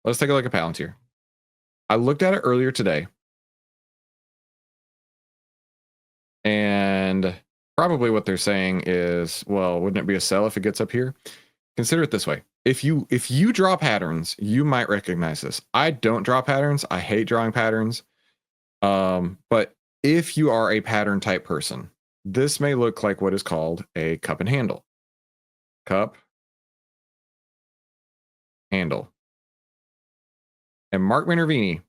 Let's take a look at Palantir. I looked at it earlier today. And probably what they're saying is, well, wouldn't it be a sell if it gets up here? Consider it this way. If you draw patterns, you might recognize this. I don't draw patterns. I hate drawing patterns. But if you are a pattern type person, this may look like what is called a cup and handle. Cup, handle. And Mark Minervini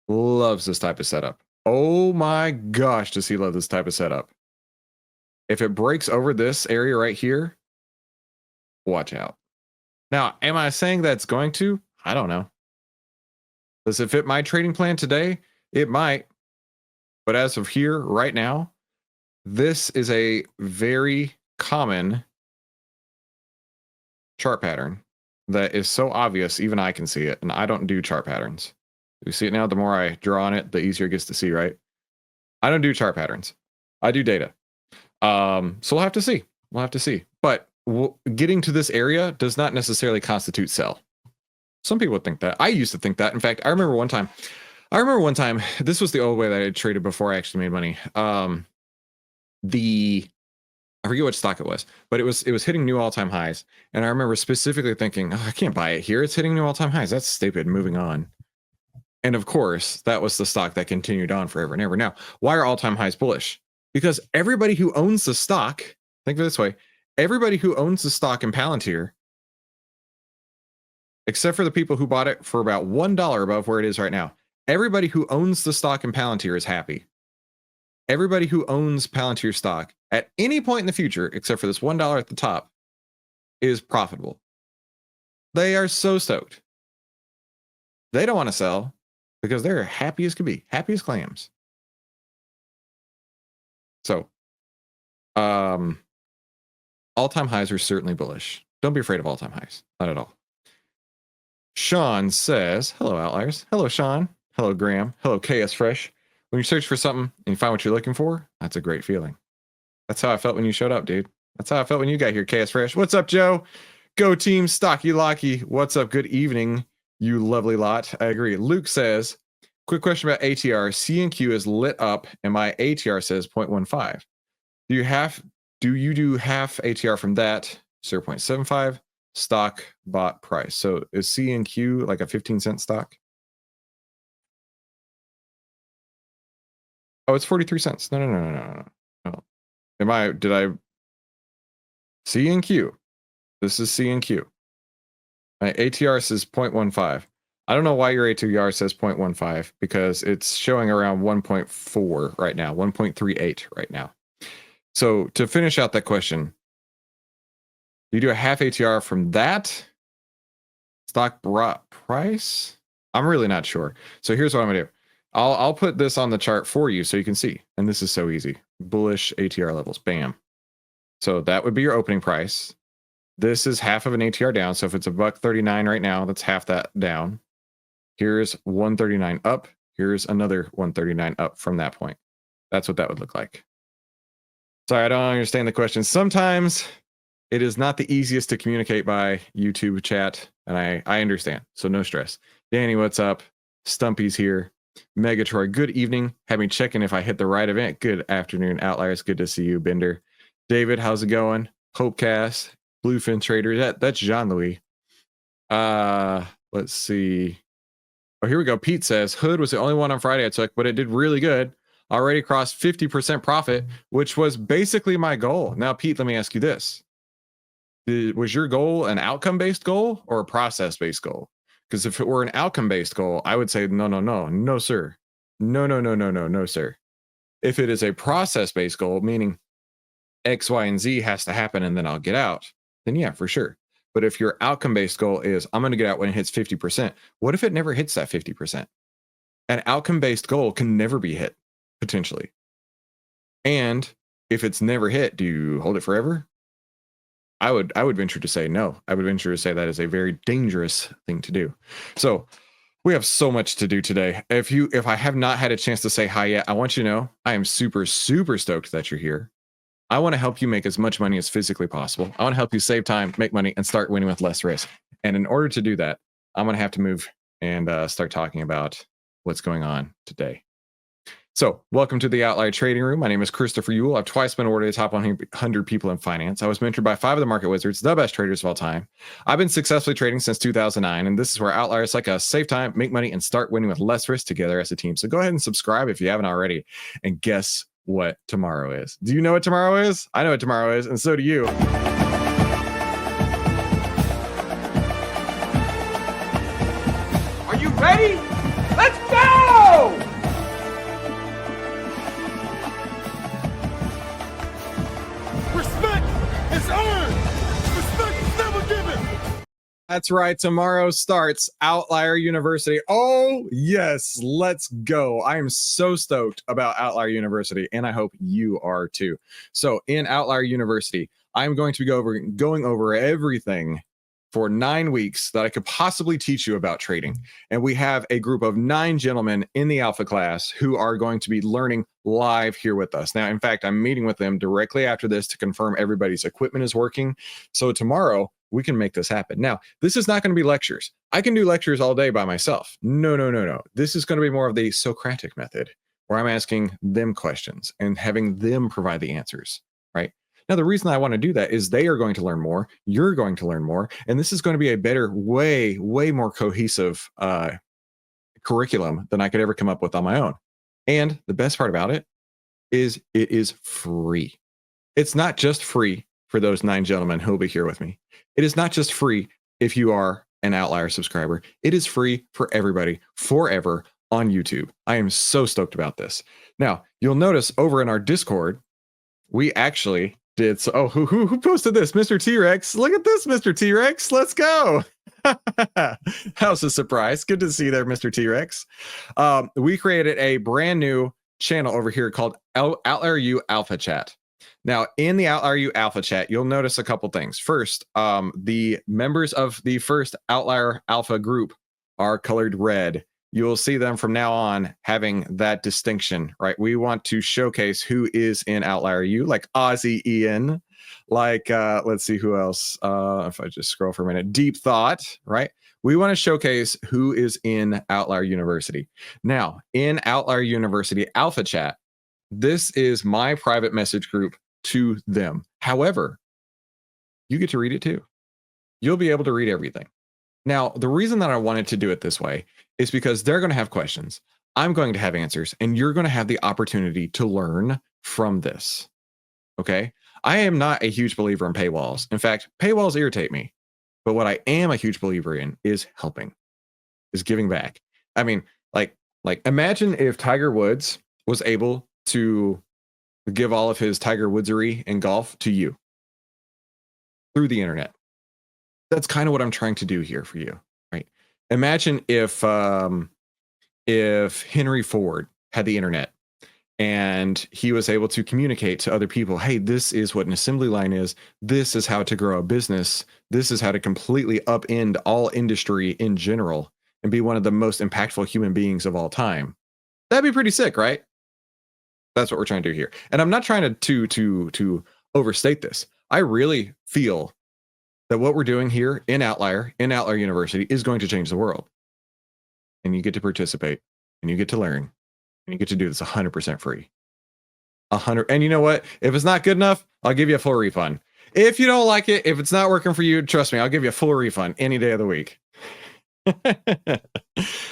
loves this type of setup. Oh my gosh, does he love this type of setup. If it breaks over this area right here, watch out. Now, am I saying that's going to? I don't know. Does it fit my trading plan today? It might. But as of here, right now, this is a very common chart pattern that is so obvious, even I can see it. And I don't do chart patterns. You see it now, the more I draw on it, the easier it gets to see, right? I don't do chart patterns. I do data. So we'll have to see. We'll have to see. But getting to this area does not necessarily constitute sell. Some people think that. I used to think that. In fact, I remember one time, this was the old way that I traded before I actually made money. I forget what stock it was, but it was hitting new all-time highs. And I remember specifically thinking, oh, I can't buy it here. It's hitting new all-time highs. That's stupid. Moving on. And of course, that was the stock that continued on forever and ever. Now, why are all-time highs bullish? Because everybody who owns the stock, think of it this way, everybody who owns the stock in Palantir, except for the people who bought it for about $1 above where it is right now, everybody who owns the stock in Palantir is happy. Everybody who owns Palantir stock at any point in the future, except for this $1 at the top, is profitable. They are so stoked. They don't want to sell because they're happy as could be, happy as clams. So, all-time highs are certainly bullish. Don't be afraid of all-time highs. Not at all. Sean says, hello, Outliers. Hello, Sean. Hello, Graham. Hello, KS Fresh. When you search for something and you find what you're looking for, that's a great feeling. That's how I felt when you showed up, dude. That's how I felt when you got here, KS Fresh. What's up, Joe? Go team, Stocky Locky. What's up? Good evening, you lovely lot. I agree. Luke says, quick question about ATR. C&Q is lit up and my ATR says 0.15. Do you do half ATR from that? 0.75 stock bought price. So is C&Q like a 15-cent stock? Oh, it's 43 cents. No. Did I C&Q? This is C&Q. My ATR says 0.15. I don't know why your ATR says 0.15 because it's showing around 1.4 right now, 1.38 right now. So to finish out that question, you do a half ATR from that stock brought price? I'm really not sure. So here's what I'm gonna do. I'll put this on the chart for you so you can see. And this is so easy. Bullish ATR levels. Bam. So that would be your opening price. This is half of an ATR down. So if it's $1.39 right now, that's half that down. Here's 139 up. Here's another 139 up from that point. That's what that would look like. Sorry, I don't understand the question. Sometimes it is not the easiest to communicate by YouTube chat, and I understand. So no stress. Danny, what's up? Stumpy's here. Megatroy, good evening. Have me checking if I hit the right event. Good afternoon, Outliers. Good to see you, Bender. David, how's it going? Hopecast, Bluefin Trader. That's Jean-Louis. Let's see. Oh, here we go. Pete says, Hood was the only one on Friday I took, but it did really good. Already crossed 50% profit, which was basically my goal. Now, Pete, let me ask you this. Was your goal an outcome-based goal or a process-based goal? Because if it were an outcome-based goal, I would say, no, sir. No, sir. If it is a process-based goal, meaning X, Y, and Z has to happen and then I'll get out, then yeah, for sure. But if your outcome-based goal is, I'm going to get out when it hits 50%, what if it never hits that 50%? An outcome-based goal can never be hit, potentially. And if it's never hit, do you hold it forever? I would venture to say no. I would venture to say that is a very dangerous thing to do. So we have so much to do today. If I have not had a chance to say hi yet, I want you to know I am super, super stoked that you're here. I want to help you make as much money as physically possible. I want to help you save time, make money, and start winning with less risk. And in order to do that, I'm going to have to move and start talking about what's going on today. So, welcome to the Outlier Trading Room. My name is Christopher Ewell. I've twice been awarded the top 100 people in finance. I was mentored by 5 of the market wizards, the best traders of all time. I've been successfully trading since 2009, and this is where Outliers like us save time, make money, and start winning with less risk together as a team. So go ahead and subscribe if you haven't already. And guess what tomorrow is? Do you know what tomorrow is? I know what tomorrow is, and so do you. Are you ready? Let's go! Respect is earned. Respect is never given. That's right. Tomorrow starts Outlier University. Oh, yes. Let's go. I am so stoked about Outlier University, and I hope you are too. So in Outlier University, I'm going to be going over everything for 9 weeks that I could possibly teach you about trading. And we have a group of 9 gentlemen in the alpha class who are going to be learning live here with us. Now, in fact, I'm meeting with them directly after this to confirm everybody's equipment is working. So tomorrow we can make this happen. Now, this is not going to be lectures. I can do lectures all day by myself. No. This is going to be more of the Socratic method, where I'm asking them questions and having them provide the answers, right? Now, the reason I want to do that is they are going to learn more, you're going to learn more, and this is going to be a better, way more cohesive curriculum than I could ever come up with on my own. And the best part about it is free. It's not just free for those 9 gentlemen who will be here with me. It is not just free if you are an Outlier subscriber. It is free for everybody forever on YouTube. I am so stoked about this. Now, you'll notice over in our Discord, we actually did so. Oh, who posted this? Mr. T-Rex. Look at this, Mr. T-Rex. Let's go. How's a surprise? Good to see you there, Mr. T-Rex. We created a brand new channel over here called Outlier U Alpha Chat. Now, in the Outlier U Alpha Chat, you'll notice a couple things. First, the members of the first Outlier Alpha group are colored red. You'll see them from now on having that distinction, right? We want to showcase who is in Outlier U, like Ozzy Ian, like, let's see who else. If I just scroll for a minute, Deep Thought, right? We want to showcase who is in Outlier University. Now, in Outlier University Alpha Chat, this is my private message group to them. However, you get to read it too. You'll be able to read everything. Now, the reason that I wanted to do it this way is because they're going to have questions. I'm going to have answers, and you're going to have the opportunity to learn from this. Okay? I am not a huge believer in paywalls. In fact, paywalls irritate me. But what I am a huge believer in is helping, is giving back. I mean, like imagine if Tiger Woods was able to give all of his Tiger Woodsery in golf to you through the internet. That's kind of what I'm trying to do here for you, right? Imagine if Henry Ford had the internet and he was able to communicate to other people, hey, this is what an assembly line is. This is how to grow a business. This is how to completely upend all industry in general and be one of the most impactful human beings of all time. That'd be pretty sick, right? That's what we're trying to do here. And I'm not trying to overstate this. I really feel that what we're doing here in Outlier University is going to change the world. And you get to participate, and you get to learn, and you get to do this 100% free. 100. And you know what? If it's not good enough, I'll give you a full refund. If you don't like it, if it's not working for you, trust me, I'll give you a full refund any day of the week.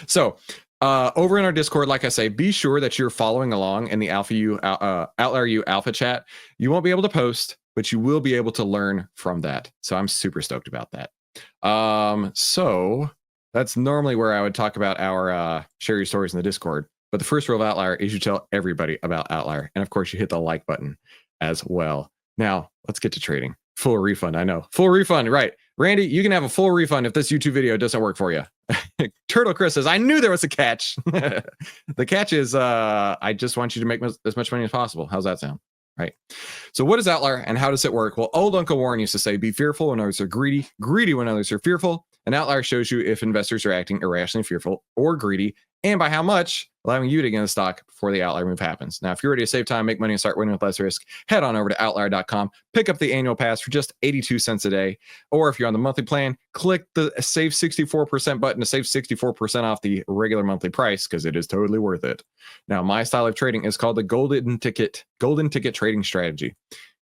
So, over in our Discord, like I say, be sure that you're following along in the Outlier U Alpha Chat. You won't be able to post, but you will be able to learn from that. So I'm super stoked about that. So that's normally where I would talk about our share your stories in the Discord. But the first rule of Outlier is you tell everybody about Outlier. And of course, you hit the like button as well. Now, let's get to trading. Full refund, I know. Full refund, right. Randy, you can have a full refund if this YouTube video doesn't work for you. Turtle Chris says, I knew there was a catch. The catch is, I just want you to make as much money as possible. How's that sound? Right. So what is Outlier and how does it work? Well, old Uncle Warren used to say, be fearful when others are greedy, greedy when others are fearful. And Outlier shows you if investors are acting irrationally fearful or greedy and by how much allowing you to get in the stock before the outlier move happens. Now, if you're ready to save time, make money, and start winning with less risk, head on over to outlier.com, pick up the annual pass for just 82 cents a day. Or if you're on the monthly plan, click the save 64% button to save 64% off the regular monthly price, because it is totally worth it. Now, my style of trading is called the golden ticket trading strategy.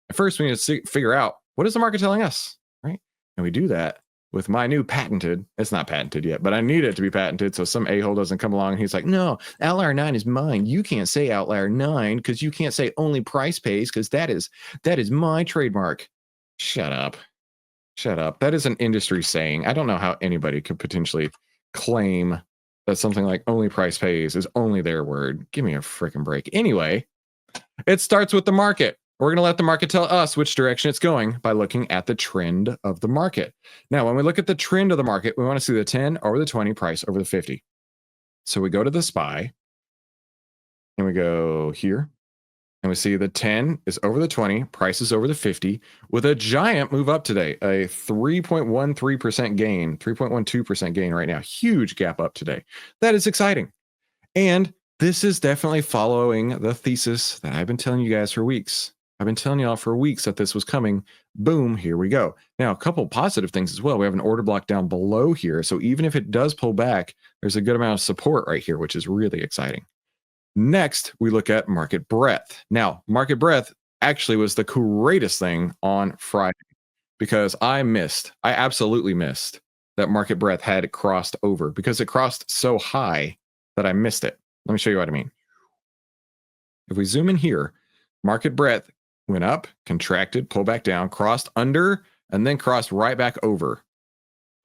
At first, we need to figure out, what is the market telling us, right? And we do that with my new patented, it's not patented yet, but I need it to be patented so some a-hole doesn't come along and he's like, no, Outlier 9 is mine. You can't say Outlier 9 because you can't say only price pays, because that is my trademark. Shut up. Shut up. That is an industry saying. I don't know how anybody could potentially claim that something like only price pays is only their word. Give me a freaking break. Anyway, it starts with the market. We're going to let the market tell us which direction it's going by looking at the trend of the market. Now, when we look at the trend of the market, we want to see the 10 over the 20, price over the 50. So we go to the SPY and we go here and we see the 10 is over the 20, price is over the 50, with a giant move up today, a 3.13% gain, 3.12% gain right now. Huge gap up today. That is exciting. And this is definitely following the thesis that I've been telling you guys for weeks. I've been telling y'all for weeks that this was coming. Boom, here we go. Now, a couple positive things as well. We have an order block down below here. So even if it does pull back, there's a good amount of support right here, which is really exciting. Next, we look at market breadth. Now, market breadth actually was the greatest thing on Friday, because I absolutely missed that market breadth had crossed over, because it crossed so high that I missed it. Let me show you what I mean. If we zoom in here, market breadth went up, contracted, pulled back down, crossed under, and then crossed right back over.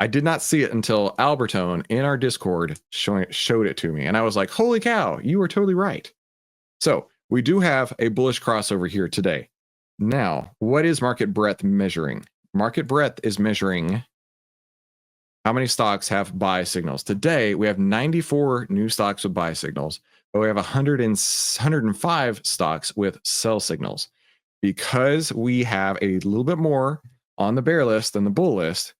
I did not see it until Albertone in our Discord showed it to me. And I was like, holy cow, you were totally right. So we do have a bullish crossover here today. Now, what is market breadth measuring? Market breadth is measuring how many stocks have buy signals. Today, we have 94 new stocks with buy signals, but we have 105 stocks with sell signals. Because we have a little bit more on the bear list than the bull list,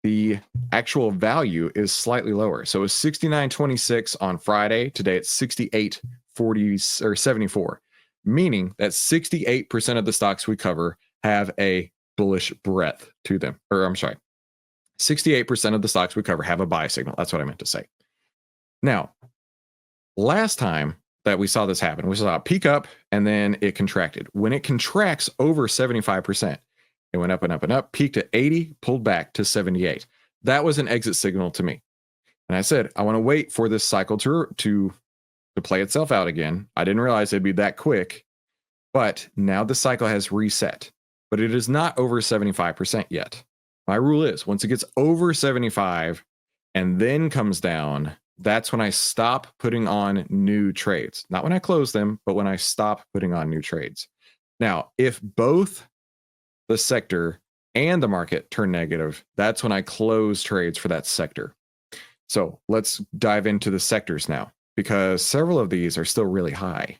the actual value is slightly lower. So it's 69.26 on Friday. Today it's 68.40 or 74, meaning that 68% of the stocks we cover have a bullish breadth to them. Or I'm sorry, 68% of the stocks we cover have a buy signal. That's what I meant to say. Now, last time that we saw this happen, we saw it peak up and then it contracted. When it contracts over 75%, it went up and up and up, peaked at 80, pulled back to 78. That was an exit signal to me. And I said, I want to wait for this cycle to play itself out again. I didn't realize it'd be that quick, but now the cycle has reset, but it is not over 75% yet. My rule is once it gets over 75 and then comes down, that's when I stop putting on new trades. Not when I close them, but when I stop putting on new trades. Now, if both the sector and the market turn negative, that's when I close trades for that sector. So let's dive into the sectors now, because several of these are still really high,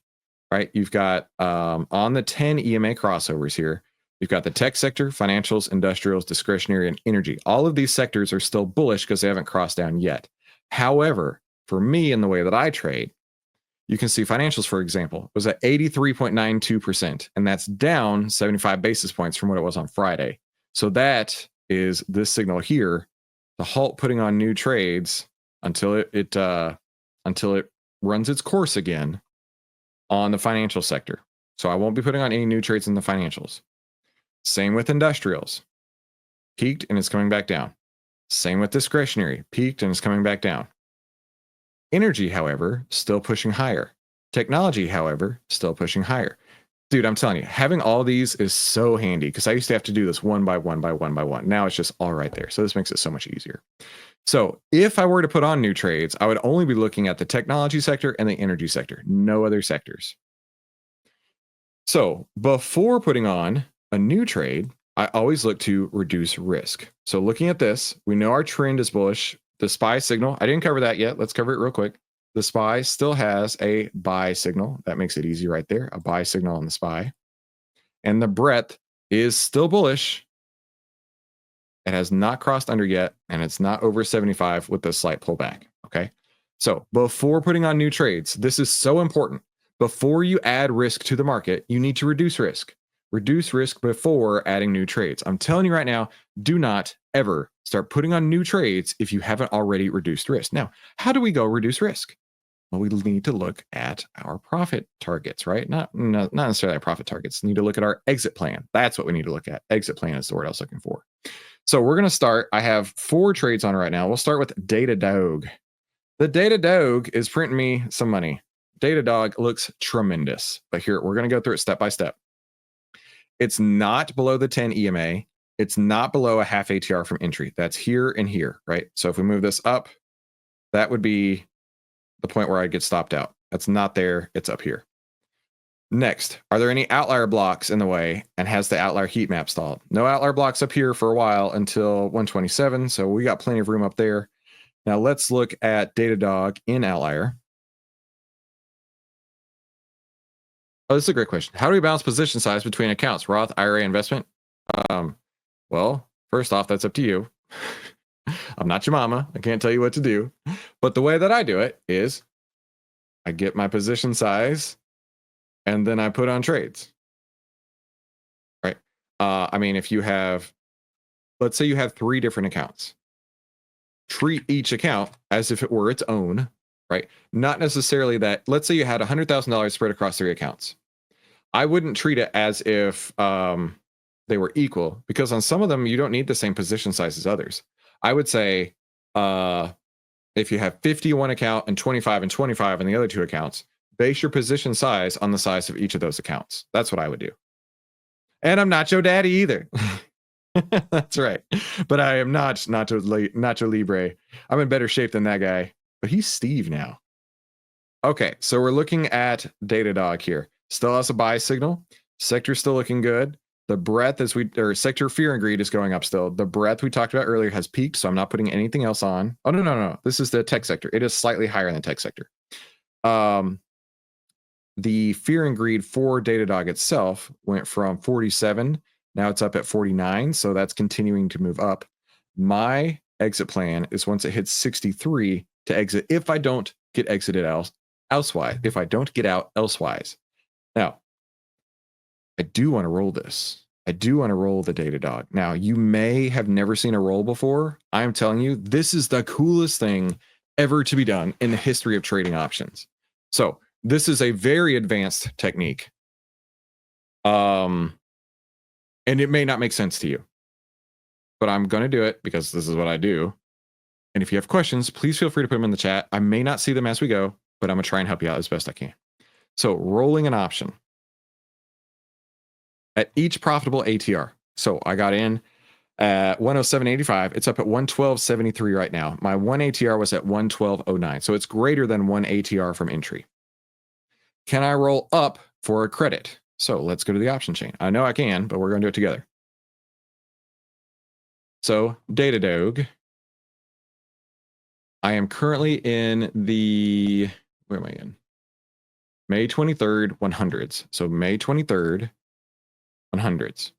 right? You've got on the 10 EMA crossovers here, you've got the tech sector, financials, industrials, discretionary, and energy. All of these sectors are still bullish because they haven't crossed down yet. However, for me, in the way that I trade, you can see financials, for example, was at 83.92%, and that's down 75 basis points from what it was on Friday. So that is this signal here to halt putting on new trades until it runs its course again on the financial sector. So I won't be putting on any new trades in the financials. Same with industrials. Peaked and it's coming back down. Same with discretionary. Peaked and it's coming back down. Energy, however, still pushing higher. Technology, however, still pushing higher. Dude, I'm telling you, having all these is so handy, because I used to have to do this one by one by one by one. Now it's just all right there. So this makes it so much easier. So if I were to put on new trades, I would only be looking at the technology sector and the energy sector, no other sectors. So before putting on a new trade, I always look to reduce risk. So looking at this, we know our trend is bullish. The SPY signal, I didn't cover that yet. Let's cover it real quick. The SPY still has a buy signal. That makes it easy right there. A buy signal on the SPY. And the breadth is still bullish. It has not crossed under yet, and it's not over 75 with a slight pullback. Okay. So before putting on new trades, this is so important. Before you add risk to the market, you need to reduce risk. Reduce risk before adding new trades. I'm telling you right now, do not ever start putting on new trades if you haven't already reduced risk. Now, how do we go reduce risk? Well, we need to look at our profit targets, right? Not necessarily our profit targets. We need to look at our exit plan. That's what we need to look at. Exit plan is the word I was looking for. So we're going to start. I have 4 trades on right now. We'll start with Datadog. The Datadog is printing me some money. Datadog looks tremendous. But here, we're going to go through it step by step. It's not below the 10 EMA. It's not below a half ATR from entry. That's here and here, right? So if we move this up, that would be the point where I get stopped out. That's not there. It's up here. Next, are there any outlier blocks in the way, and has the outlier heat map stalled? No outlier blocks up here for a while until 127. So we got plenty of room up there. Now let's look at Datadog in Outlier. Oh, this is a great question. How do we balance position size between accounts, Roth, IRA, investment? Well, first off, that's up to you. I'm not your mama. I can't tell you what to do. But the way that I do it is I get my position size and then I put on trades. Right? I mean, if you have, let's say you have 3 different accounts. Treat each account as if it were its own, right? Not necessarily that, let's say you had $100,000 spread across 3 accounts. I wouldn't treat it as if they were equal, because on some of them, you don't need the same position size as others. I would say if you have 50 on one account and 25 and 25 on the other 2 accounts, base your position size on the size of each of those accounts. That's what I would do. And I'm not your daddy either. That's right. But I am not Nacho Libre. I'm in better shape than that guy. But he's Steve now. Okay, so we're looking at Datadog here. Still has a buy signal. Sector's still looking good. The breadth sector fear and greed is going up still. The breadth we talked about earlier has peaked, so I'm not putting anything else on. Oh, no. This is the tech sector. It is slightly higher in the tech sector. The fear and greed for Datadog itself went from 47. Now it's up at 49, so that's continuing to move up. My exit plan is once it hits 63 to exit if I don't get exited elsewise. If I don't get out elsewise. Now, I do want to roll this. I do want to roll the Datadog. Now, you may have never seen a roll before. I'm telling you, this is the coolest thing ever to be done in the history of trading options. So this is a very advanced technique. And it may not make sense to you, but I'm going to do it because this is what I do. And if you have questions, please feel free to put them in the chat. I may not see them as we go, but I'm going to try and help you out as best I can. So rolling an option at each profitable ATR. So I got in at 107.85. It's up at 112.73 right now. My 1 ATR was at 112.09. So it's greater than 1 ATR from entry. Can I roll up for a credit? So let's go to the option chain. I know I can, but we're going to do it together. So Datadog. I am currently in the, where am I in? May 23rd, 100s. So May 23rd, 100s.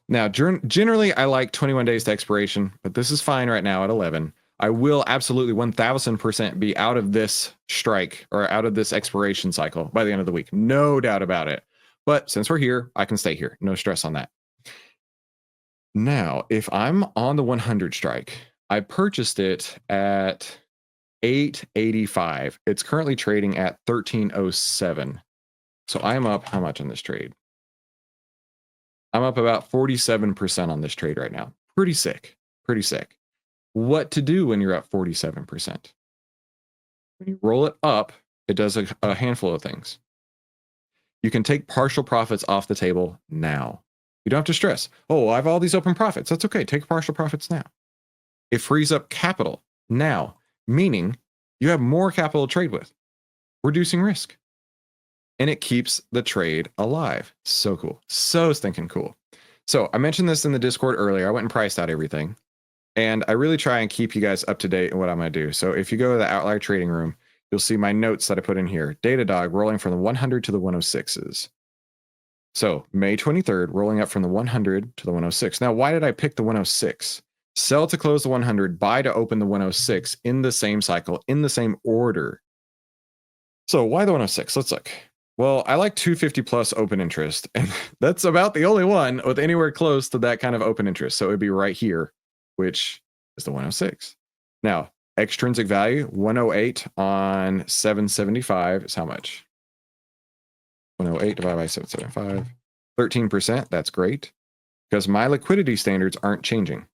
Now, generally, I like 21 days to expiration, but this is fine right now at 11. I will absolutely 1000% be out of this strike or out of this expiration cycle by the end of the week. No doubt about it. But since we're here, I can stay here. No stress on that. Now, if I'm on the 100 strike, I purchased it at 885. It's currently trading at 1307. So I'm up how much on this trade? I'm up about 47% on this trade right now. Pretty sick. Pretty sick. What to do when you're at 47%? When you roll it up, it does a handful of things. You can take partial profits off the table now. You don't have to stress. Oh, I have all these open profits. That's okay. Take partial profits now. It frees up capital now, meaning you have more capital to trade with, reducing risk. And it keeps the trade alive. So cool. So stinking cool. So I mentioned this in the Discord earlier. I went and priced out everything. And I really try and keep you guys up to date in what I'm going to do. So if you go to the Outlier Trading Room, you'll see my notes that I put in here. Datadog rolling from the 100 to the 106s. So May 23rd, rolling up from the 100 to the 106. Now, why did I pick the 106? sell to close the 100, buy to open the 106 in the same cycle, in the same order. So why the 106? Let's look. Well, I like 250 plus open interest, and that's about the only one with anywhere close to that kind of open interest. So it'd be right here, which is the 106. Now, extrinsic value, 108 on 775 is how much? 108 divided by 775, 13%. That's great because my liquidity standards aren't changing.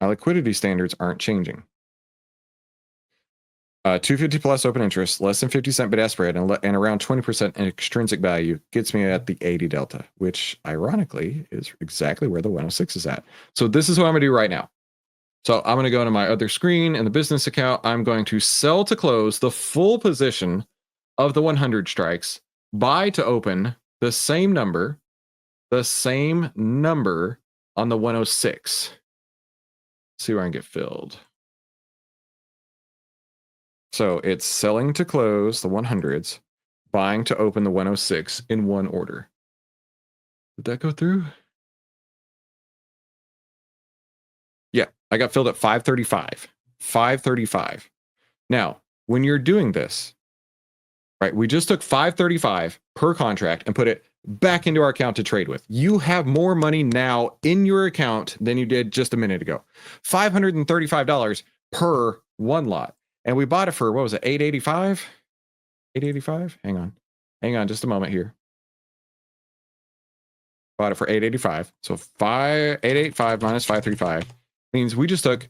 My liquidity standards aren't changing. 250 plus open interest, less than 50-cent bid-ask spread, and around 20% in extrinsic value gets me at the 80 delta, which ironically is exactly where the 106 is at. So this is what I'm gonna do right now. So I'm gonna go to my other screen in the business account. I'm going to sell to close the full position of the 100 strikes, buy to open the same number on the 106. See where I can get filled. So it's selling to close the 100s, buying to open the 106 in one order. Did that go through? Yeah, I got filled at 535. 535. Now, when you're doing this, right, we just took 535 per contract and put it back into our account to trade with. You have more money now in your account than you did just a minute ago. $535 per one lot. And we bought it for, what was it, 885? 885? Hang on just a moment here. Bought it for 885. So 885 minus 535 means we just took,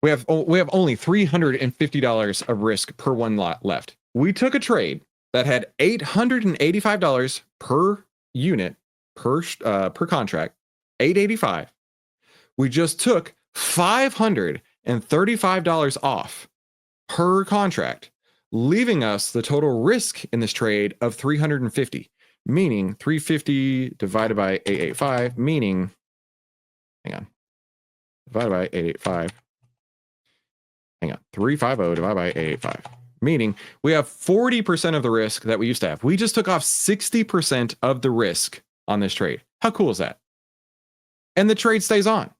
we have only $350 of risk per one lot left. We took a trade that had $885 per unit per contract, 885. We just took $535 off per contract, leaving us the total risk in this trade of 350, meaning 350 divided by 885, meaning, hang on, divided by 885, hang on, 350 divided by 885, meaning we have 40% of the risk that we used to have. We just took off 60% of the risk on this trade. How cool is that? And the trade stays on.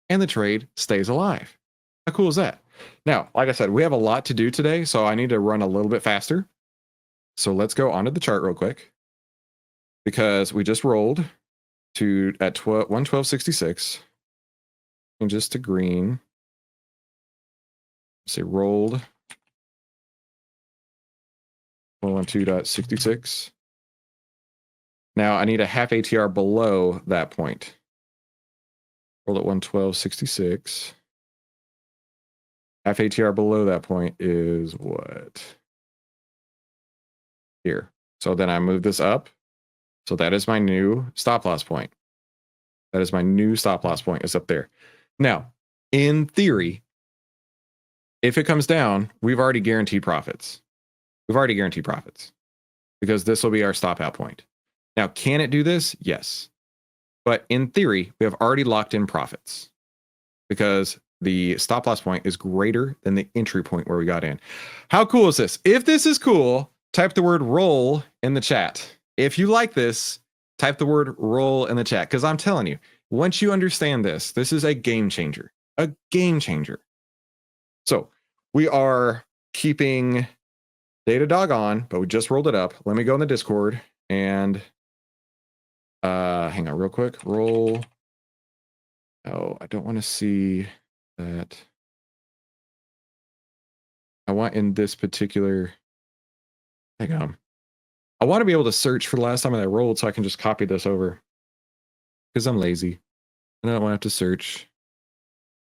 And the trade stays alive. How cool is that? Now, like I said, we have a lot to do today, so I need to run a little bit faster. So let's go onto the chart real quick, because we just rolled to at 112.66 and just to green. Say rolled 112.66. Now I need a half ATR below that point. Roll at 112.66. Half ATR below that point is what? Here. So then I move this up. So that is my new stop loss point. That is my new stop loss point. It's up there. Now, in theory, if it comes down, we've already guaranteed profits. We've already guaranteed profits because this will be our stop out point. Now, can it do this? Yes. But in theory, we have already locked in profits because the stop loss point is greater than the entry point where we got in. How cool is this? If this is cool, type the word roll in the chat. If you like this, type the word roll in the chat, because I'm telling you, once you understand this, this is a game changer. A game changer. So we are keeping Datadog on, but we just rolled it up. Let me go in the Discord and hang on real quick. Roll. Oh, I don't want to see that. I want in this particular, hang on. I want to be able to search for the last time that I rolled so I can just copy this over because I'm lazy and I don't want to have to search.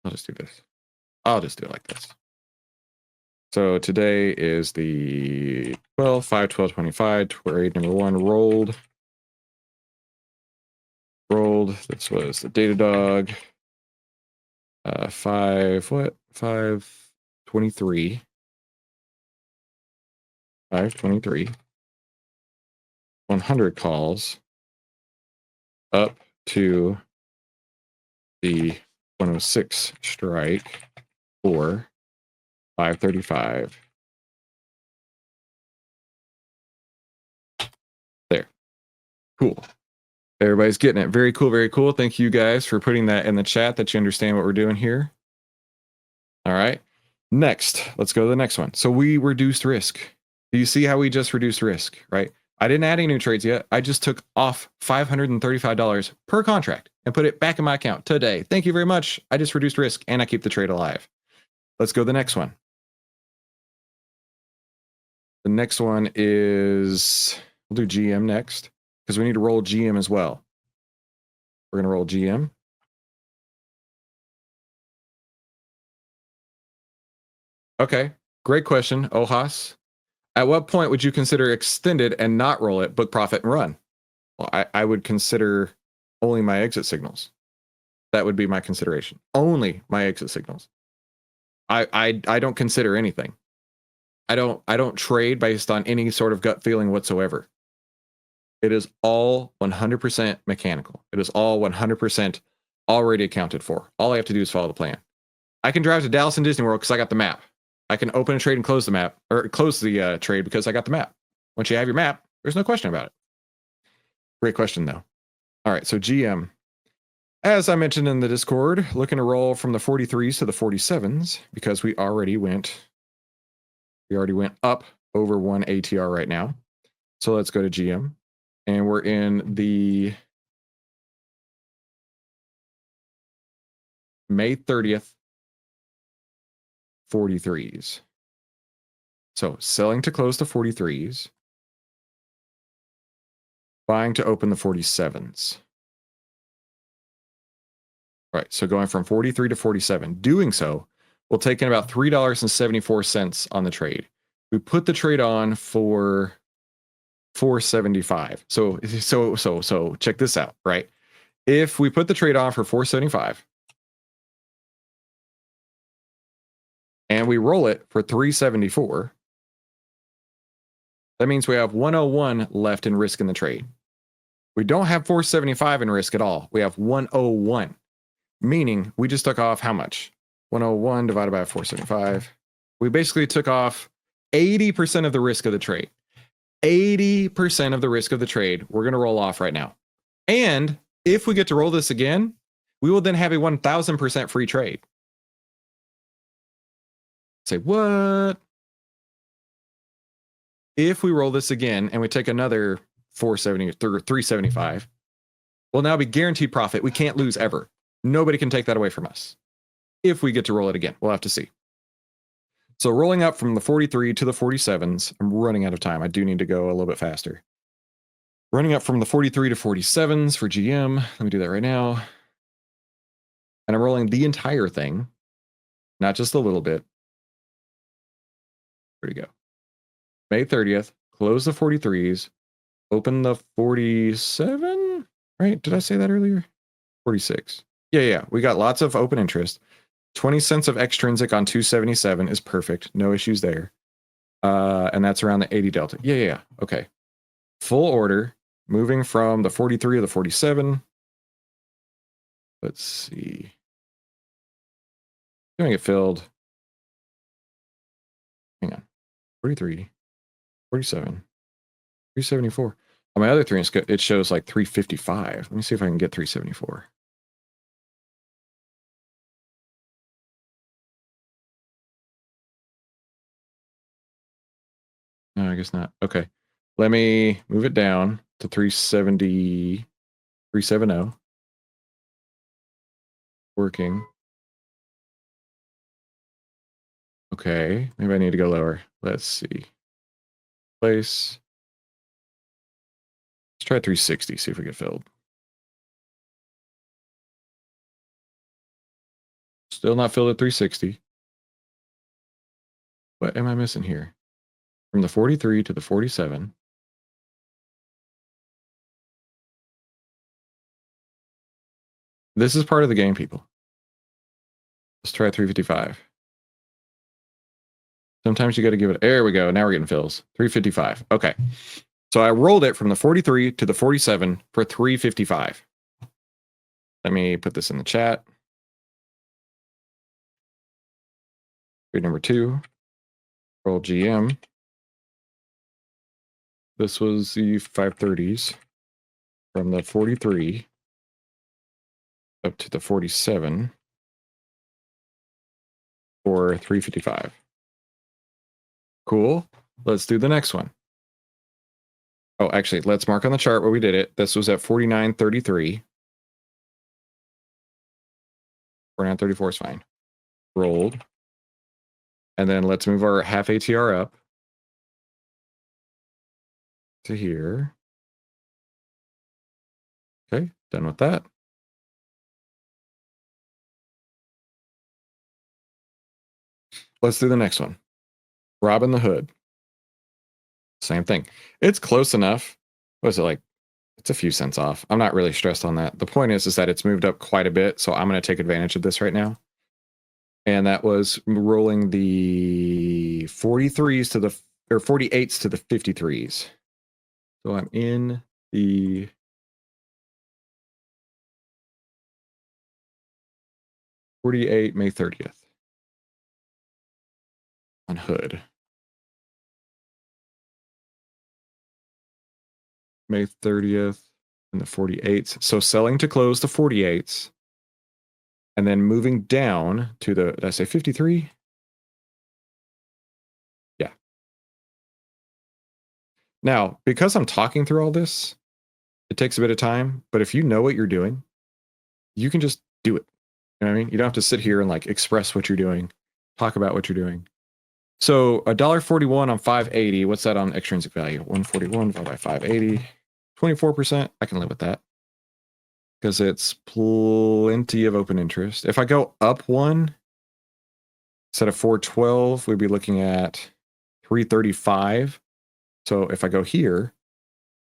I'll just do this. I'll just do it like this. So today is the 5/12/25, trade number 1 rolled. This was the Datadog. 5/23. 5/23. 100 calls up to the 106 strike for 535. There. Cool. Everybody's getting it. Very cool, very cool. Thank you guys for putting that in the chat that you understand what we're doing here. All right. Next, let's go to the next one. So we reduced risk. Do you see how we just reduced risk, right? I didn't add any new trades yet. I just took off $535 per contract and put it back in my account today. Thank you very much. I just reduced risk and I keep the trade alive. Let's go to the next one. The next one is, we'll do GM next because we need to roll GM as well. We're going to roll GM. Okay, great question, Ojas. At what point would you consider extended and not roll it, book profit and run? Well, I would consider only my exit signals. That would be my consideration. Only my exit signals. I don't consider anything. I don't trade based on any sort of gut feeling whatsoever. It is all 100% mechanical. It is all 100% already accounted for. All I have to do is follow the plan. I can drive to Dallas and Disney World because I got the map. I can open a trade and close the map, or close the trade because I got the map. Once you have your map, there's no question about it. Great question, though. All right, so GM. As I mentioned in the Discord, looking to roll from the 43s to the 47s because we already went up over 1 ATR right now. So let's go to GM. And we're in the May 30th 43s. So selling to close the 43s, buying to open the 47s. All right, so going from 43 to 47. Doing so will take in about $3.74 on the trade. We put the trade on for $4.75. So check this out, right? If we put the trade on for $4.75 and we roll it for $3.74, that means we have $101 left in risk in the trade. We don't have $4.75 in risk at all. We have $101, meaning we just took off how much? 101 divided by 4.75. We basically took off 80% of the risk of the trade. 80% of the risk of the trade we're going to roll off right now. And if we get to roll this again, we will then have a 1,000% free trade. Say, what? If we roll this again and we take another 470 or 375, we'll now be guaranteed profit. We can't lose ever. Nobody can take that away from us. If we get to roll it again, we'll have to see. So rolling up from the 43 to the 47s, I'm running out of time. I do need to go a little bit faster. Running up from the 43 to 47s for GM. Let me do that right now. And I'm rolling the entire thing, not just a little bit. There you go. May 30th, close the 43s, open the 47, right? Did I say that earlier? 46. Yeah. We got lots of open interest. 20 cents of extrinsic on 277 is perfect. No issues there. And that's around the 80 delta. Yeah. Okay. Full order, moving from the 43 to the 47. Let's see. Doing it filled. Hang on. 43, 47, 374. On my other three, it shows like 355. Let me see if I can get 374. No, I guess not. Okay. Let me move it down to 370, 370. Working. Okay. Maybe I need to go lower. Let's see. Place. Let's try 360, see if we get filled. Still not filled at 360. What am I missing here? From the 43 to the 47. This is part of the game, people. Let's try 355. Sometimes you got to give it. There we go. Now we're getting fills. 355. Okay. So I rolled it from the 43 to the 47 for 355. Let me put this in the chat. Trade number 2. Roll GM. This was the 530s. from the 43 up to the 47 for 355. Cool. Let's do the next one. Oh, actually, let's mark on the chart where we did it. This was at 49.33. 49.34 is fine. Rolled. And then let's move our half ATR up to here. Okay, done with that. Let's do the next one. Robin the Hood. Same thing. It's close enough. What is it like? It's a few cents off. I'm not really stressed on that. The point is that it's moved up quite a bit, so I'm going to take advantage of this right now. And that was rolling the 43s to the, or 48s to the 53s. So I'm in the '48 May 30th on Hood. May 30th and the 48s. So selling to close the 48s. And then moving down to the, did I say 53? Yeah. Now, because I'm talking through all this, it takes a bit of time. But if you know what you're doing, you can just do it. You know what I mean? You don't have to sit here and like express what you're doing, talk about what you're doing. So $1.41 on 580. What's that on extrinsic value? 141 divided by 580. 24%. I can live with that because it's plenty of open interest. If I go up one, instead of 412, we'd be looking at 335. So if I go here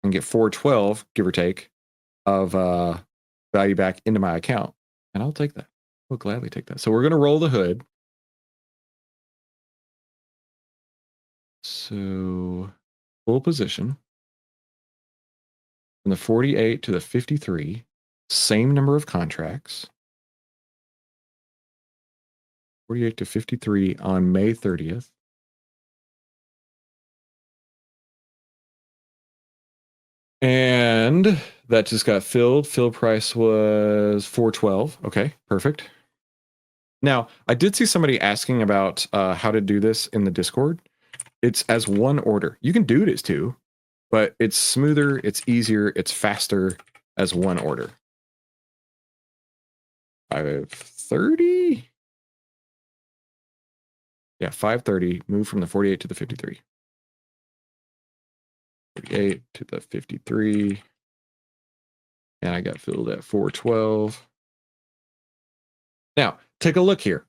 and get 412, give or take, of value back into my account, and I'll take that. We'll gladly take that. So we're going to roll the hood. So full position from the 48 to the 53, same number of contracts. 48 to 53 on May 30th. And that just got filled. Fill price was 412. Okay, perfect. Now, I did see somebody asking about how to do this in the Discord. It's as one order. You can do it as two, but it's smoother, it's easier, it's faster as one order. 530? Yeah, 530. Move from the 48 to the 53. 48 to the 53. And I got filled at 412. Now, take a look here.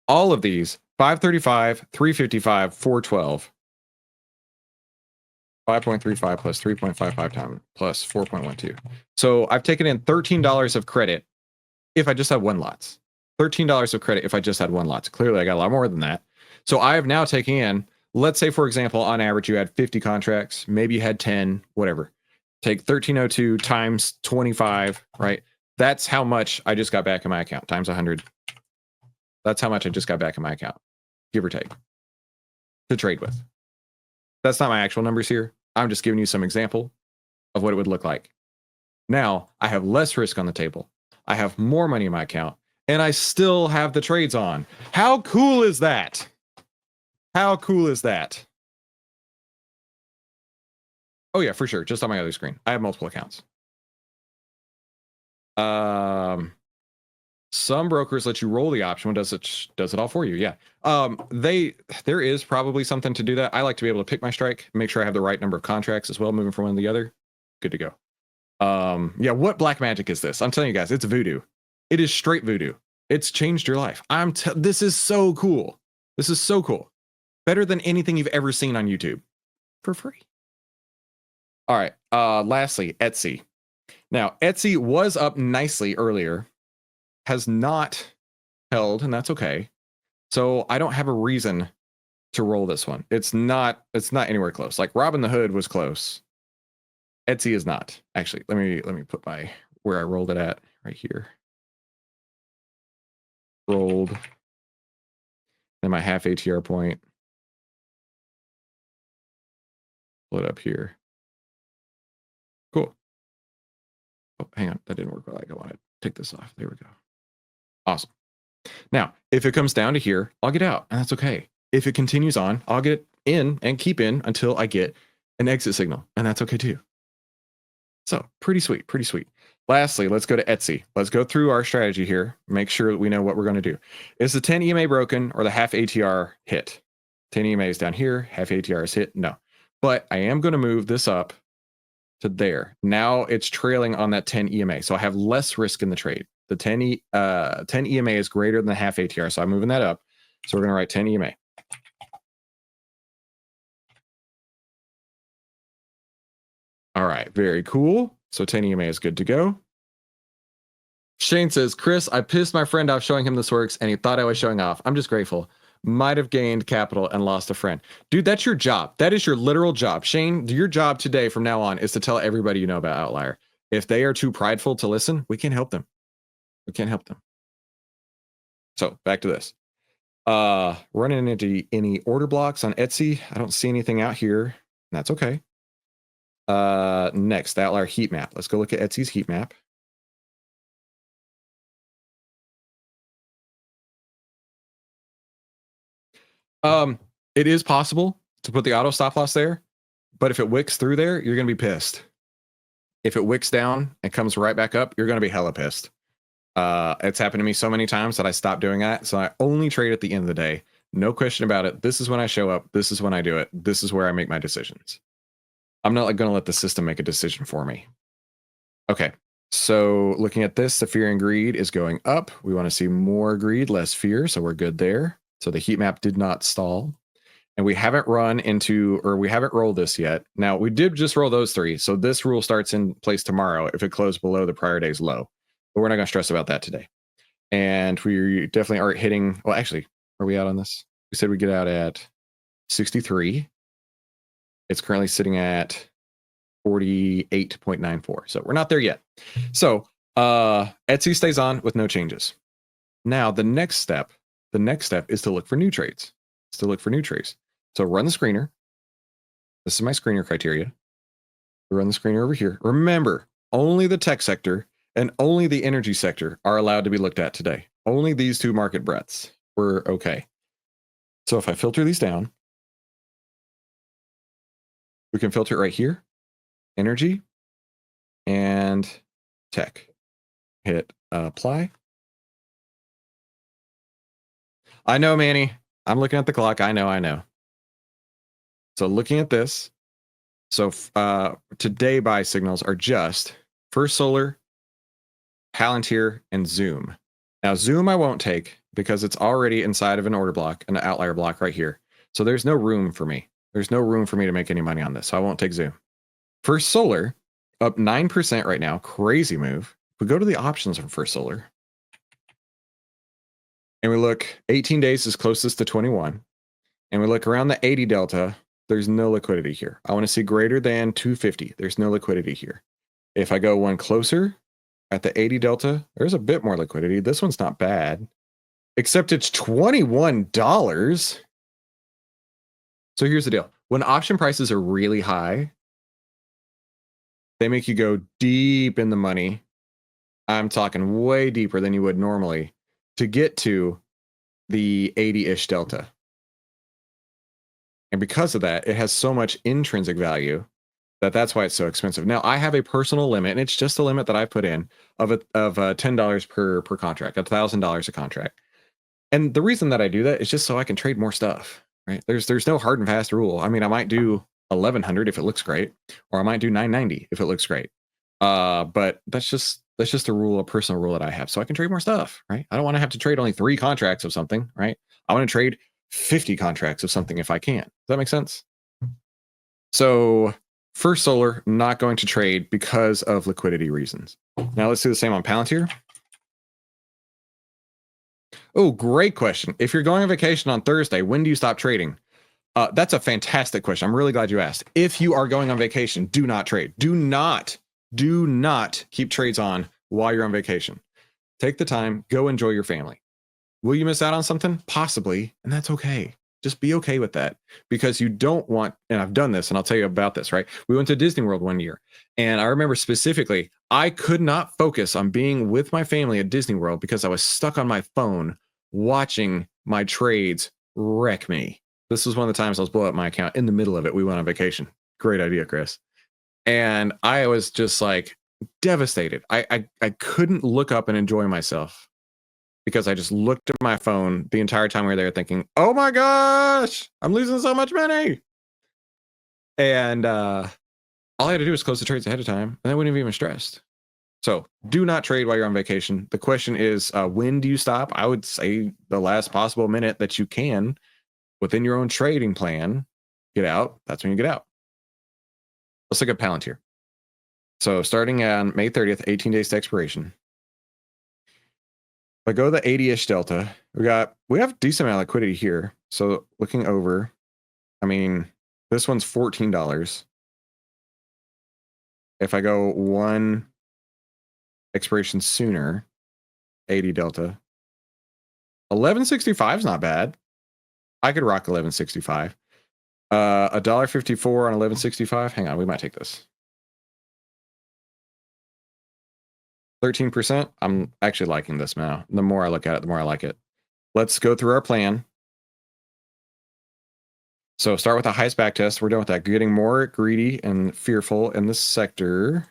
All of these, 535, 355, 412. 5.35 plus 3.55 times plus 4.12. So I've taken in $13 of credit if I just had one lots. $13 of credit if I just had one lots. Clearly, I got a lot more than that. So I have now taken in, let's say, for example, on average, you had 50 contracts. Maybe you had 10, whatever. Take 1302 times 25, right? That's how much I just got back in my account, times 100. That's how much I just got back in my account, give or take, to trade with. That's not my actual numbers here. I'm just giving you some example of what it would look like. Now, I have less risk on the table. I have more money in my account, and I still have the trades on. How cool is that? How cool is that? Oh, yeah, for sure. Just on my other screen. I have multiple accounts. Some brokers let you roll the option. Does it all for you? Yeah. There is probably something to do that. I like to be able to pick my strike, make sure I have the right number of contracts as well, moving from one to the other. Good to go. Yeah, what black magic is this? I'm telling you guys, it's voodoo. It is straight voodoo. It's changed your life. This is so cool. This is so cool. Better than anything you've ever seen on YouTube for free. All right. Lastly, Etsy. Now, Etsy was up nicely earlier, has not held, and that's okay. So I don't have a reason to roll this one. It's not anywhere close. Like Robin the Hood was close. Etsy is not. Actually, let me put my where I rolled it at right here. Rolled. Then my half ATR point. Pull it up here. Cool. Oh, hang on. That didn't work like I wanted. Take this off. There we go. Awesome. Now, if it comes down to here, I'll get out, and that's okay. If it continues on, I'll get in and keep in until I get an exit signal, and that's okay too. So pretty sweet, pretty sweet. Lastly, let's go to Etsy. Let's go through our strategy here. Make sure that we know what we're going to do. Is the 10 EMA broken or the half ATR hit? 10 EMA is down here. Half ATR is hit. No. But I am going to move this up to there. Now it's trailing on that 10 EMA. So I have less risk in the trade. The 10 EMA is greater than the half ATR. So I'm moving that up. So we're going to write 10 EMA. All right, very cool. So 10 EMA is good to go. Shane says, Chris, I pissed my friend off showing him this works and he thought I was showing off. I'm just grateful. Might have gained capital and lost a friend. Dude, that's your job. That is your literal job. Shane, your job today from now on is to tell everybody you know about Outlier. If they are too prideful to listen, we can't help them. We can't help them. So back to this. Running into any order blocks on Etsy. I don't see anything out here. That's okay. Next, the Outlier heat map. Let's go look at Etsy's heat map. It is possible to put the auto stop loss there, but if it wicks through there, you're going to be pissed. If it wicks down and comes right back up, you're going to be hella pissed. It's happened to me so many times that I stopped doing that. So I only trade at the end of the day. No question about it. This is when I show up. This is when I do it. This is where I make my decisions. I'm not going to let the system make a decision for me. Okay. So looking at this, the fear and greed is going up. We want to see more greed, less fear. So we're good there. So the heat map did not stall. And we haven't run into, or we haven't rolled this yet. Now we did just roll those three. So this rule starts in place tomorrow if it closed below the prior day's low. But we're not going to stress about that today. And we definitely aren't hitting, well, actually, are we out on this? We said we get out at 63. It's currently sitting at 48.94. So we're not there yet. So Etsy stays on with no changes. Now the next step is to look for new trades. It's to look for new trades. So run the screener. This is my screener criteria. We run the screener over here. Remember, only the tech sector and only the energy sector are allowed to be looked at today. Only these two market breadths. We're okay. So if I filter these down, we can filter it right here. Energy and tech. Hit apply. I know, Manny. I'm looking at the clock. I know. So looking at this, so today buy signals are just First Solar, Palantir, and Zoom. Now Zoom I won't take because it's already inside of an order block, an outlier block right here. So there's no room for me. There's no room for me to make any money on this. So I won't take Zoom. First Solar up 9% right now. Crazy move. If we go to the options for First Solar and we look 18 days is closest to 21 and we look around the 80 delta, there's no liquidity here. I want to see greater than 250. There's no liquidity here. If I go one closer at the 80 delta, there's a bit more liquidity. This one's not bad, except it's $21. So here's the deal. When option prices are really high, they make you go deep in the money. I'm talking way deeper than you would normally to get to the 80-ish delta. And because of that, it has so much intrinsic value that's why it's so expensive. Now, I have a personal limit, and it's just a limit that I put in of $10 per contract, $1,000 a contract. And the reason that I do that is just so I can trade more stuff, right? There's no hard and fast rule. I mean, I might do 1,100 if it looks great, or I might do 990 if it looks great. But that's just a rule, a personal rule that I have, so I can trade more stuff, right? I don't want to have to trade only 3 contracts of something, right? I want to trade 50 contracts of something if I can. Does that make sense? So First Solar, not going to trade because of liquidity reasons. Now let's do the same on Palantir. Oh, great question. If you're going on vacation on Thursday, when do you stop trading? That's a fantastic question. I'm really glad you asked. If you are going on vacation, do not trade. Do not keep trades on while you're on vacation. Take the time, go enjoy your family. Will you miss out on something? Possibly, and that's okay. Just be okay with that, because you don't want, and I've done this and I'll tell you about this, right? We went to Disney World one year, and I remember specifically, I could not focus on being with my family at Disney World because I was stuck on my phone watching my trades wreck me. This was one of the times I was blowing up my account in the middle of it. We went on vacation. Great idea, Chris. And I was just like devastated. I couldn't look up and enjoy myself, because I just looked at my phone the entire time we were there thinking, oh my gosh, I'm losing so much money. And all I had to do was close the trades ahead of time, and I wouldn't have even stressed. So do not trade while you're on vacation. The question is, when do you stop? I would say the last possible minute that you can within your own trading plan, get out. That's when you get out. Let's look at Palantir. So starting on May 30th, 18 days to expiration. If I go to the 80-ish delta, we have decent amount of liquidity here. So looking over, I mean, this one's $14. If I go one expiration sooner, 80 delta, 1165 is not bad. I could rock 1165. $1.54 on 1165. Hang on, we might take this. 13%. I'm actually liking this now. The more I look at it, the more I like it. Let's go through our plan. So start with the highest back test. We're done with that. Getting more greedy and fearful in this sector.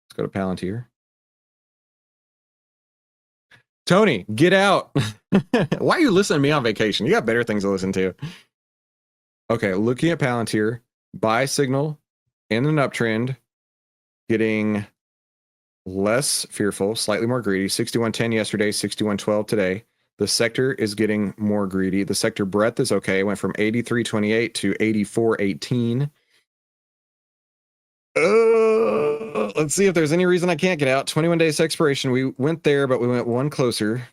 Let's go to Palantir. Tony, get out. Why are you listening to me on vacation? You got better things to listen to. Okay, looking at Palantir, buy signal in an uptrend, getting less fearful, slightly more greedy. 61.10 yesterday, 61.12 today. The sector is getting more greedy. The sector breadth is okay. It went from 83.28 to 84.18. Let's see if there's any reason I can't get out. 21 days expiration. We went there, but we went one closer.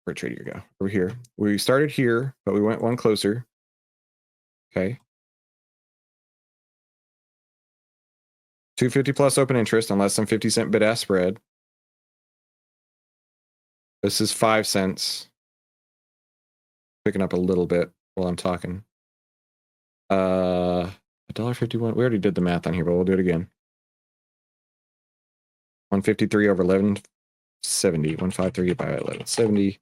Where'd Trader go? Over here. We started here, but we went one closer. Okay. 250 plus open interest on less than 50-cent bid-ask spread. This is 5 cents. Picking up a little bit while I'm talking. $1.51. We already did the math on here, but we'll do it again. 153 over 1170. 153 by 1170.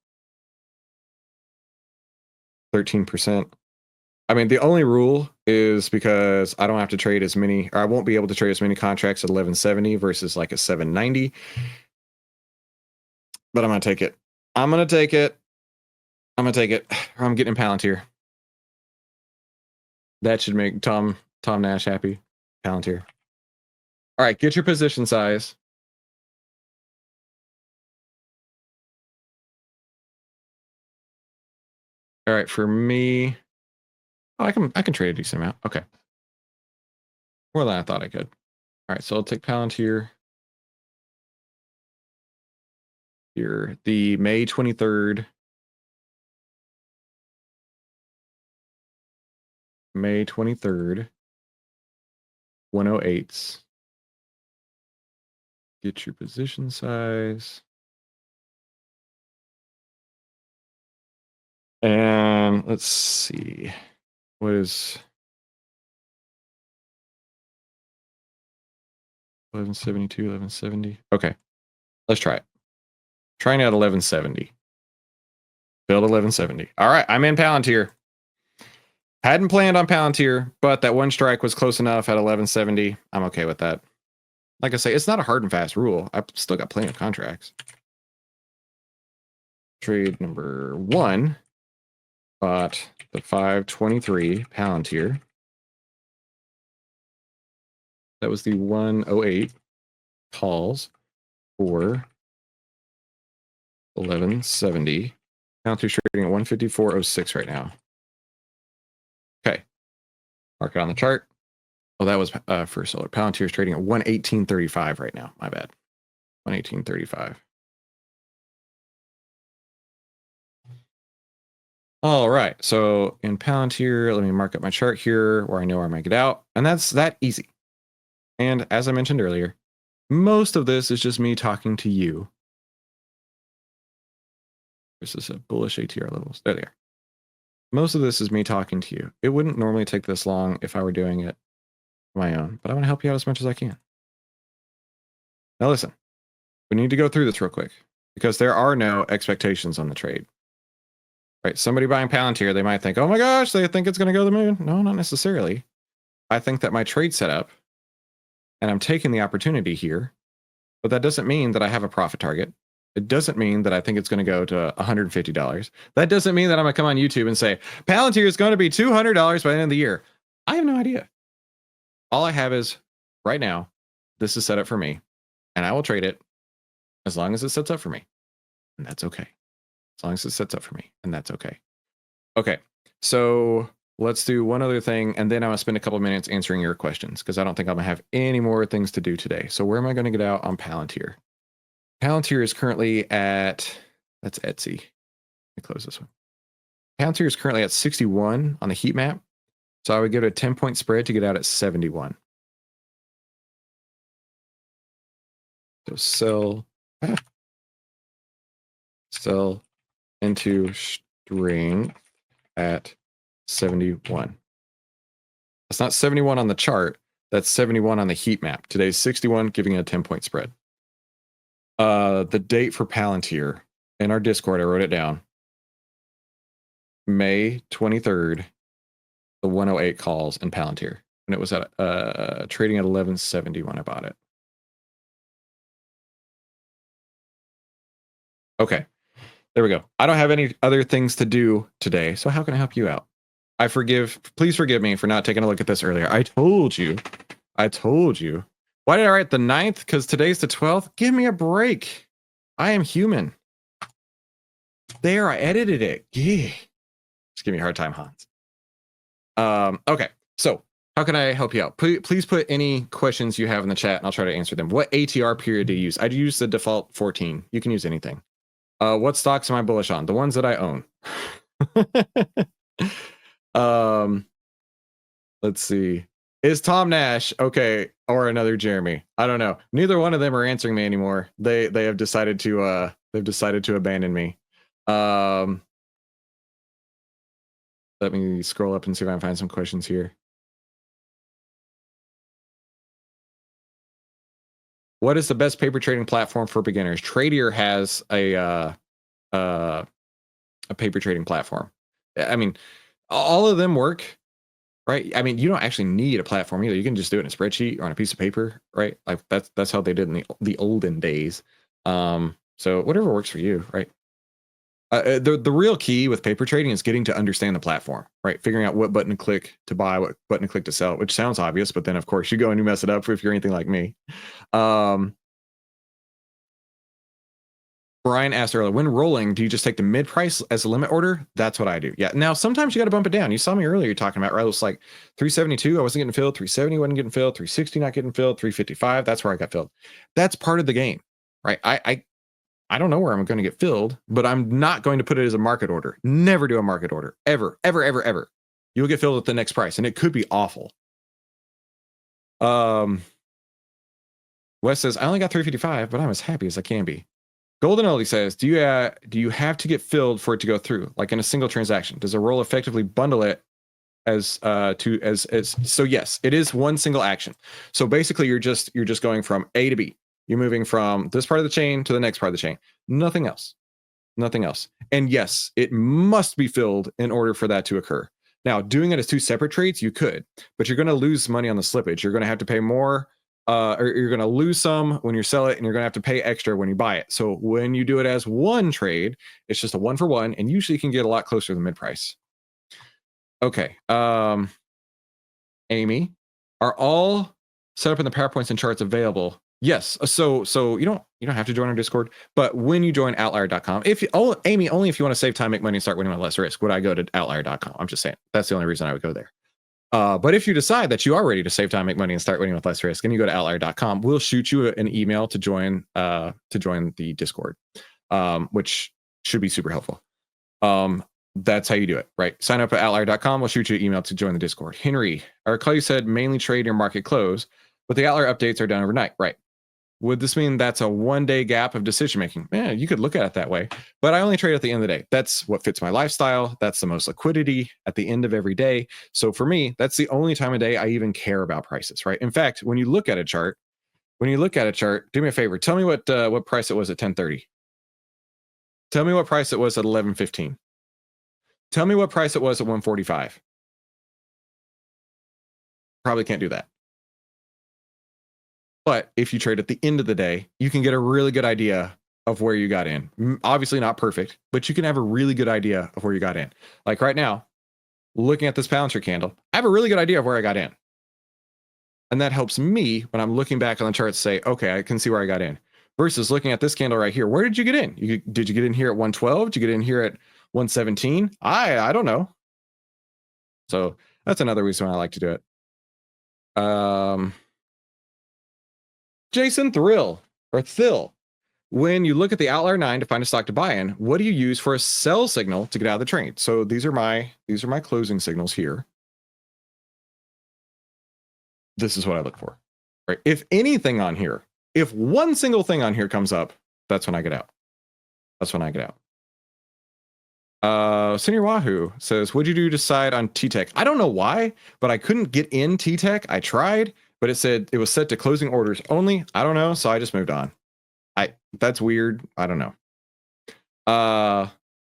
13%. I mean, the only rule is because I don't have to trade as many, or I won't be able to trade as many contracts at 1170 versus like a 790. But I'm going to take it. I'm going to take it. I'm going to take it. I'm getting Palantir. That should make Tom Nash happy. Palantir. All right, get your position size. All right, for me, I can trade a decent amount. Okay. More than I thought I could. All right, so I'll take Palantir. Here, the May 23rd. May 23rd. 108s. Get your position size. And let's see. What is 1172, 1170? Okay. Let's try it. Trying out 1170. Build 1170. All right, I'm in Palantir. Hadn't planned on Palantir, but that one strike was close enough at 1170. I'm okay with that. Like I say, it's not a hard and fast rule. I've still got plenty of contracts. Trade number 1. Bought the 523 Palantir. That was the 108 calls for 1170. Palantir's trading at 154.06 right now. Okay. Mark it on the chart. Oh, that was for solar. Palantir's trading at 118.35 right now. My bad. 118.35. All right. So in Palantir, let me mark up my chart here where I know where I'm going to get out. And that's that easy. And as I mentioned earlier, most of this is just me talking to you. This is a bullish ATR levels. There they are. most of this is me talking to you. It wouldn't normally take this long if I were doing it on my own, but I want to help you out as much as I can. Now listen, we need to go through this real quick because there are no expectations on the trade. Right? Somebody buying Palantir, they might think, oh my gosh, they think it's going to go to the moon. No, not necessarily. I think that my trade setup, and I'm taking the opportunity here, but that doesn't mean that I have a profit target. It doesn't mean that I think it's going to go to $150. That doesn't mean that I'm going to come on YouTube and say, Palantir is going to be $200 by the end of the year. I have no idea. All I have is, right now, this is set up for me, and I will trade it as long as it sets up for me. And that's okay. As long as it sets up for me, and that's okay. Okay, so let's do one other thing, and then I'm going to spend a couple minutes answering your questions, because I don't think I'm going to have any more things to do today. So where am I going to get out on Palantir? Palantir is currently at, that's Etsy. Let me close this one. Palantir is currently at 61 on the heat map. So I would give it a 10-point spread to get out at 71. So sell into strength at 71. That's not 71 on the chart. That's 71 on the heat map. Today's 61, giving it a 10-point spread. The date for Palantir in our Discord, I wrote it down. May 23rd, the 108 calls in Palantir. And it was at trading at 1170 when I bought it. Okay, there we go. I don't have any other things to do today, so how can I help you out? Please forgive me for not taking a look at this earlier. I told you. Why did I write the 9th? Because today's the 12th. Give me a break. I am human. There, I edited it. Yeah. Just give me a hard time, Hans. Okay, so how can I help you out? Please put any questions you have in the chat, and I'll try to answer them. What ATR period do you use? I'd use the default 14. You can use anything. What stocks am I bullish on? The ones that I own. Let's see. Is Tom Nash okay, or another Jeremy? I don't know. Neither one of them are answering me anymore. They have decided to abandon me. Let me scroll up and see if I can find some questions here. What is the best paper trading platform for beginners? Tradier has a paper trading platform. I mean, all of them work, right? I mean, you don't actually need a platform either. You can just do it in a spreadsheet or on a piece of paper, right? Like that's how they did in the olden days. So whatever works for you, right? The real key with paper trading is getting to understand the platform, right? Figuring out what button to click to buy, what button to click to sell, which sounds obvious, but then of course you go and you mess it up if you're anything like me. Brian asked earlier, when rolling, do you just take the mid price as a limit order? That's what I do. Yeah. Now, sometimes you got to bump it down. You saw me earlier talking about, right? It was like 372. I wasn't getting filled. 370 wasn't getting filled. 360 not getting filled. 355. That's where I got filled. That's part of the game, right? I don't know where I'm going to get filled, but I'm not going to put it as a market order. Never do a market order. Ever, ever, ever, ever. You'll get filled at the next price, and it could be awful. Wes says, I only got 355, but I'm as happy as I can be. Golden Oldie says, do you have to get filled for it to go through, like in a single transaction? Does a roll effectively bundle it as so? Yes, it is one single action. So basically, you're just going from A to B. You're moving from this part of the chain to the next part of the chain. Nothing else. And yes, it must be filled in order for that to occur. Now, doing it as two separate trades, you could, but you're going to lose money on the slippage. You're going to have to pay more. Or you're going to lose some when you sell it, and you're going to have to pay extra when you buy it. So when you do it as one trade, it's just a 1-for-1, and usually you can get a lot closer to the mid price. Okay. Amy, are all set up in the PowerPoints and charts available? Yes. So you don't have to join our Discord, but when you join outlier.com, Amy, only if you want to save time, make money, and start winning with less risk, would I go to outlier.com. I'm just saying that's the only reason I would go there. But if you decide that you are ready to save time, make money, and start winning with less risk, and you go to outlier.com, we'll shoot you an email to join the Discord, which should be super helpful. That's how you do it, right? Sign up at outlier.com. We'll shoot you an email to join the Discord. Henry, I recall you said mainly trade your market close, but the Outlier updates are done overnight, right? Would this mean that's a one-day gap of decision making? Yeah, you could look at it that way, but I only trade at the end of the day. That's what fits my lifestyle. That's the most liquidity at the end of every day. So for me, that's the only time of day I even care about prices, right? In fact, when you look at a chart, do me a favor. Tell me what price it was at 10:30. Tell me what price it was at 11:15. Tell me what price it was at 1:45. Probably can't do that. But if you trade at the end of the day, you can get a really good idea of where you got in. Obviously not perfect, but you can have a really good idea of where you got in. Like right now, looking at this Palantir candle, I have a really good idea of where I got in. And that helps me when I'm looking back on the chart to say, okay, I can see where I got in. Versus looking at this candle right here. Where did you get in? Did you get in here at 112? Did you get in here at 117? I don't know. So that's another reason why I like to do it. Jason Thill. When you look at the Outlier 9 to find a stock to buy in, what do you use for a sell signal to get out of the trade? So these are my closing signals here. This is what I look for. Right? If anything on here, if one single thing on here comes up, that's when I get out. Senior Wahoo says, what'd you do decide on T-Tech? I don't know why, but I couldn't get in T-Tech. I tried, but it said it was set to closing orders only. I don't know, so I just moved on. That's weird. I don't know.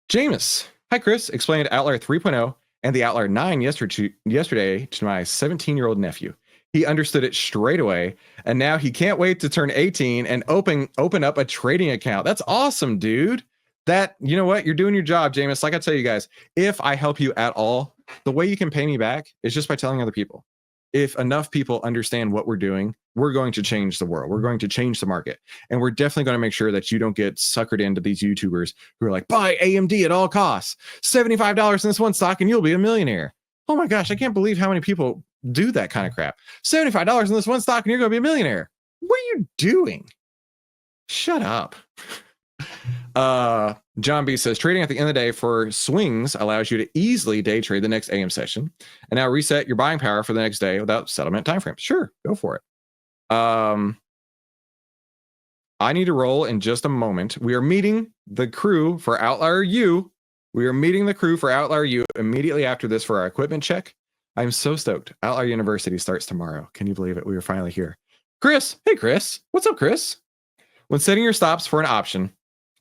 Jameis. Hi, Chris. Explained Outlier 3.0 and the Outlier 9 yesterday to my 17-year-old nephew. He understood it straight away, and now he can't wait to turn 18 and open up a trading account. That's awesome, dude. You know what? You're doing your job, Jameis. Like I tell you guys, if I help you at all, the way you can pay me back is just by telling other people. If enough people understand what we're doing, we're going to change the world. We're going to change the market. And we're definitely going to make sure that you don't get suckered into these YouTubers who are like, buy AMD at all costs, $75 in this one stock and you'll be a millionaire. Oh my gosh, I can't believe how many people do that kind of crap. $75 in this one stock and you're going to be a millionaire. What are you doing? Shut up. John B says, trading at the end of the day for swings allows you to easily day trade the next AM session and now reset your buying power for the next day without settlement timeframes. Sure, go for it. I need to roll in just a moment. We are meeting the crew for Outlier U. Immediately after this for our equipment check. I'm so stoked. Outlier University starts tomorrow. Can you believe it? We are finally here. Chris. Hey, Chris. What's up, Chris? When setting your stops for an option.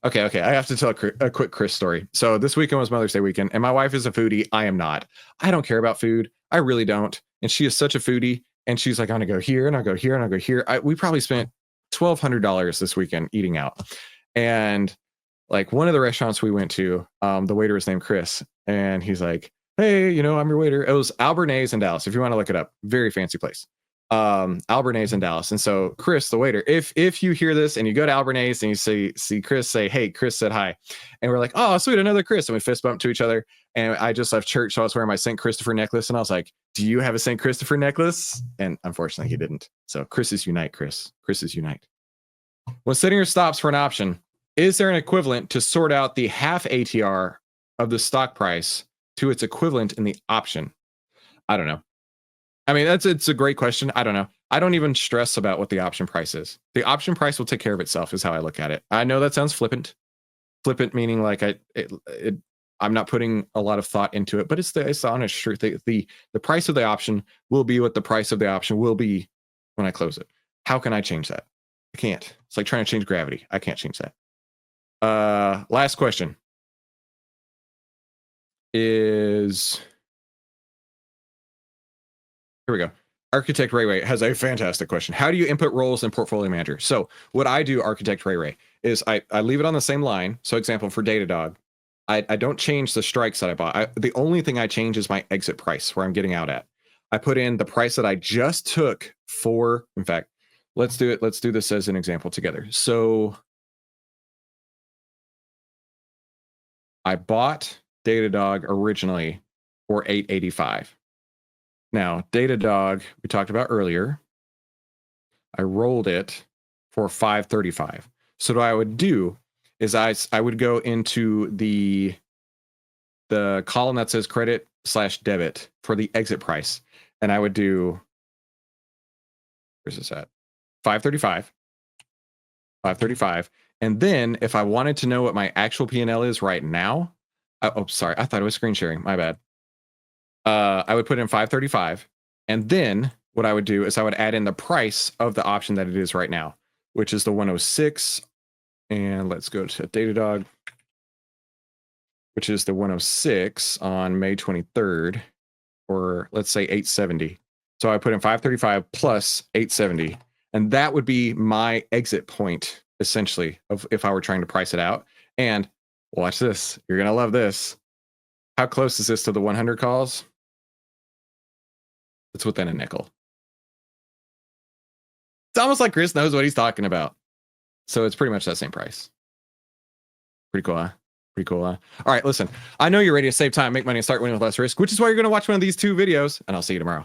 Okay. I have to tell a quick Chris story. So this weekend was Mother's Day weekend, and my wife is a foodie. I am not. I don't care about food. I really don't. And she is such a foodie. And she's like, I'm going to go here, and I'll go here, and I'll go here. We probably spent $1,200 this weekend eating out. And like one of the restaurants we went to, the waiter was named Chris. And he's like, hey, I'm your waiter. It was Albernays in Dallas. If you want to look it up, very fancy place. Albernays in Dallas. And so Chris, the waiter, if you hear this and you go to Albernays and you see Chris, say, hey, Chris said hi. And we're like, oh, sweet, another Chris. And we fist bump to each other. And I just left church, so I was wearing my St. Christopher necklace. And I was like, do you have a St. Christopher necklace? And unfortunately, he didn't. So Chris's unite, Chris. Chris's unite. When setting your stops for an option, is there an equivalent to sort out the half ATR of the stock price to its equivalent in the option? I don't know. I mean, it's a great question. I don't know. I don't even stress about what the option price is. The option price will take care of itself is how I look at it. I know that sounds flippant. Flippant meaning like I'm not putting a lot of thought into it, but it's the honest truth. The price of the option will be what the price of the option will be when I close it. How can I change that? I can't. It's like trying to change gravity. I can't change that. Last question is... Here we go. Architect Ray has a fantastic question. How do you input roles in Portfolio Manager? So what I do, Architect Ray, is I leave it on the same line. So example, for Datadog, I don't change the strikes that I bought. The only thing I change is my exit price, where I'm getting out at. I put in the price that I just took for, in fact, let's do it. Let's do this as an example together. So I bought Datadog originally for $8.85. Now, Datadog, we talked about earlier, I rolled it for $5.35. So what I would do is I would go into the column that says credit/debit for the exit price. And I would do, where's this at? $5.35. 535. And then if I wanted to know what my actual P&L is right now, oh, sorry, I thought it was screen sharing. My bad. I would put in 535. And then what I would do is I would add in the price of the option that it is right now, which is the 106. And let's go to Datadog, which is the 106 on May 23rd, or let's say 870. So I put in 535 plus 870. And that would be my exit point, essentially, of if I were trying to price it out. And watch this. You're going to love this. How close is this to the 100 calls? It's within a nickel. It's almost like Chris knows what he's talking about. So it's pretty much that same price. Pretty cool, huh? Pretty cool, huh? All right, listen. I know you're ready to save time, make money, and start winning with less risk, which is why you're going to watch one of these two videos, and I'll see you tomorrow.